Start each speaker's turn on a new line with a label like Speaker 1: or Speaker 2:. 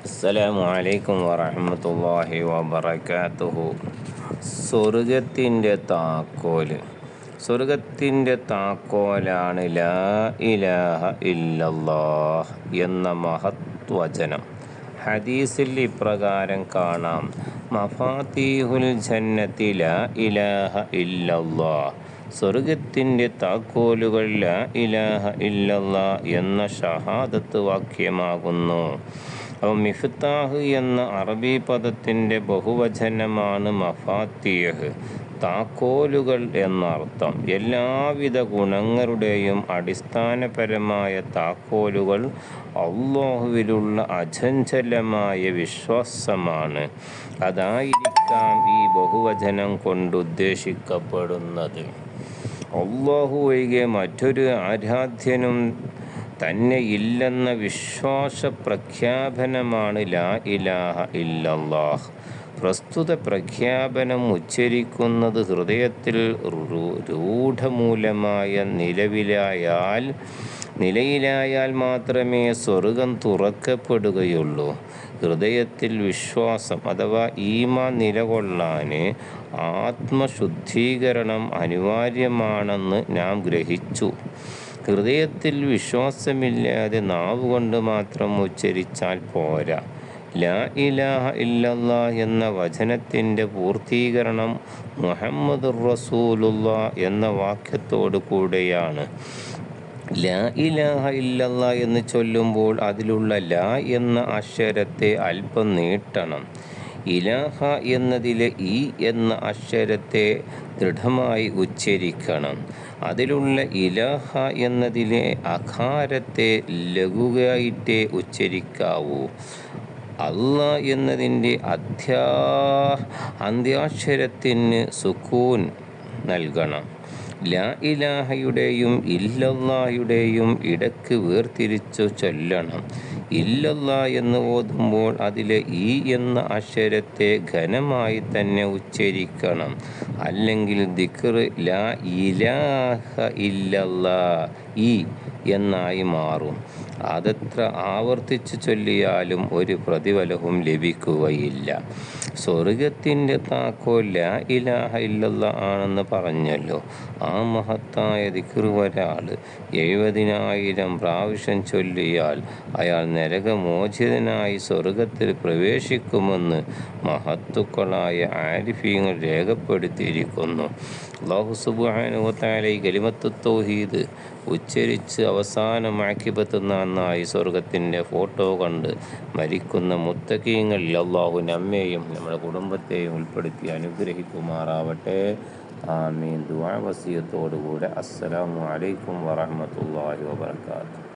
Speaker 1: അസ്സലാമു അലൈക്കും വറഹ്മത്തുള്ളാഹി വബറകാതുഹു. സ്വർഗത്തിൻ്റെ താക്കോലാണ് ലാ ഇലാഹ ഇല്ലല്ലാഹ് എന്ന മഹത് വചനം. ഹദീസിൽ ഇപ്രകാരം കാണാം: മഫാത്തീഹുൽ ജന്നത്തി ലാ ഇലാഹ ഇല്ലല്ലാഹ്. സ്വർഗത്തിൻ്റെ താക്കോലുകൾ ലാ ഇലാഹ ഇല്ലല്ലാഹ് എന്ന ഷഹാദത്ത് വാക്യമാകുന്നു. മിഫ്താഹ് എന്ന അറബി പദത്തിൻ്റെ ബഹുവചനമാണ് മഫാത്തീഹ്, താക്കോലുകൾ എന്നർത്ഥം. എല്ലാവിധ ഗുണങ്ങളുടെയും അടിസ്ഥാനപരമായ താക്കോലുകൾ അല്ലാഹുവിലുള്ള അചഞ്ചലമായ വിശ്വാസമാണ്. അതായിരിക്കാം ഈ ബഹുവചനം കൊണ്ടുദ്ദേശിക്കപ്പെടുന്നത്. അല്ലാഹു ഒഴികെ മറ്റൊരു ആരാധ്യനും തന്നെ ഇല്ലെന്ന വിശ്വാസ പ്രഖ്യാപനമാണ് ലാ ഇലാഹ ഇല്ലല്ലാഹ്. പ്രസ്തുത പ്രഖ്യാപനം ഉച്ചരിക്കുന്നത് ഹൃദയത്തിൽ രൂഢമൂലമായ നിലയിലായാൽ മാത്രമേ സ്വർഗം തുറക്കപ്പെടുകയുള്ളൂ. ഹൃദയത്തിൽ വിശ്വാസം അഥവാ ഈമാൻ നിലകൊള്ളാൻ ആത്മശുദ്ധീകരണം അനിവാര്യമാണെന്ന് നാം ഗ്രഹിച്ചു. ഹൃദയത്തിൽ വിശ്വാസമില്ലാതെ നാവുകൊണ്ട് മാത്രം ഉച്ചരിച്ചാൽ പോരാ. ലാ ഇലാഹ ഇല്ലല്ലാഹ് എന്ന വചനത്തിൻ്റെ പൂർത്തീകരണം മുഹമ്മദുർ റസൂലുള്ളാഹ് എന്ന വാക്യത്തോടു കൂടെയാണ്. ലാ ഇലാഹ ഇല്ലല്ലാഹ് എന്ന് ചൊല്ലുമ്പോൾ അതിലുള്ള ലാ എന്ന അക്ഷരത്തെ അല്പം നീട്ടണം. ഇലാഹ എന്നതിലെ ഈ എന്ന അക്ഷരത്തെ ദൃഢമായി ഉച്ചരിക്കണം. അതിലുള്ള ഇലാഹ എന്നതിലെ അകാരത്തെ ലഘുവായിട്ടേ ഉച്ചരിക്കാവൂ. അല്ലാ എന്നതിൻ്റെ അന്ത്യാക്ഷരത്തിന് സുക്കൂൻ നൽകണം. ലാ ഇലാഹയുടെയും ഇല്ലല്ലാഹയുടെയും ഇടയ്ക്ക് വേർതിരിച്ചു ചൊല്ലണം. ഇല്ലല്ലാഹ് എന്ന് ഓതുമ്പോൾ അതിലെ ഈ എന്ന അക്ഷരത്തെ ഘനമായി തന്നെ ഉച്ചരിക്കണം. അല്ലെങ്കിൽ ദിക്ർ ലാ ഇലാഹ ഇല്ലല്ലാഹ് ഈ എന്നായി മാറും. അതെത്ര ആവർത്തിച്ച് ചൊല്ലിയാലും ഒരു പ്രതിഫലവും ലഭിക്കുകയില്ല. സ്വർഗത്തിൻ്റെ താക്കോൽ ലാ ഇലാഹ ഇല്ലല്ലാഹ് ആണെന്ന് പറഞ്ഞല്ലോ. ആ മഹത്തായ ദിക്ർ ഒരാൾ 70,000 പ്രാവശ്യം ചൊല്ലിയാൽ അയാൾ നരകമോചിതനായി സ്വർഗത്തിൽ പ്രവേശിക്കുമെന്ന് മഹത്തുക്കളായ ആരിഫീങ്ങൾ രേഖപ്പെടുത്തിയിരിക്കുന്നു. അല്ലാഹു സുബ്ഹാനഹു വ തആല ഈ കലിമത്തു തൗഹീദ് ഉച്ചരിച്ച് അവസാനം ആഖിബത്ത് നന്നായി സ്വർഗത്തിൻ്റെ ഫോട്ടോ കണ്ട് മരിക്കുന്ന മുത്തഖീങ്ങളിൽ അല്ലാഹു നമ്മെയും നമ്മുടെ കുടുംബത്തെയും ഉൾപ്പെടുത്തി അനുഗ്രഹിക്കുമാറാവട്ടെ. ആമീൻ. ദുആ വസിയത്തോടുകൂടെ അസ്സലാമു അലൈക്കും വറഹ്മത്തുള്ളാഹി വബറകാതുഹു.